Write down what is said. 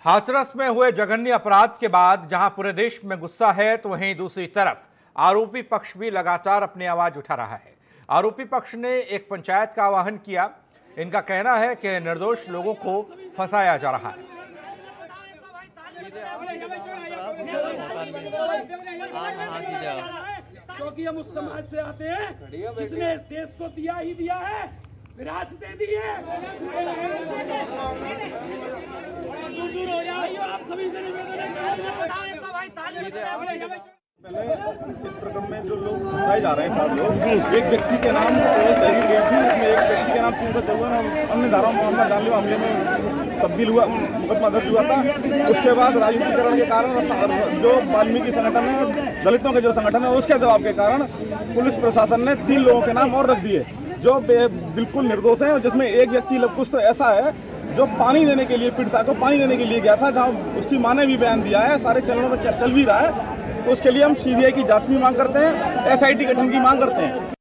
हाथरस में हुए जघन्य अपराध के बाद जहां पूरे देश में गुस्सा है, तो वहीं दूसरी तरफ आरोपी पक्ष भी लगातार अपनी आवाज उठा रहा है। आरोपी पक्ष ने एक पंचायत का आह्वान किया। इनका कहना है कि निर्दोष लोगों को फंसाया जा रहा है। क्योंकि हम उस समाज से आते हैं जिसने इस देश को दिया ही दिया है, विरासतें दी है। दूर हो जाइए, आप सभी से निवेदन है। पहले इस प्रकरण में जो लोग फंसाए जा रहे हैं, 4 लोग, एक व्यक्ति के नाम तहरीर गई थी, इसमें एक व्यक्ति के नाम 354 और अन्य धाराओं मामला जानलेवा हमले में तब्दील हुआ, मुकदमा दर्ज हुआ था। उसके बाद राजनीतिकरण के कारण जो वाल्मीकि संगठन है, दलितों के जो संगठन है, उसके दबाव के कारण पुलिस प्रशासन ने 3 लोगों के नाम और रख दिए जो बिल्कुल निर्दोष हैं। और जिसमें एक व्यक्ति कुछ तो ऐसा है जो पानी देने के लिए, पीड़िता को पानी देने के लिए गया था, जहाँ उसकी मां ने भी बयान दिया है, सारे चरणों में चल भी रहा है। तो उसके लिए हम सीबीआई की जांच की मांग करते हैं, एसआईटी गठन की मांग करते हैं।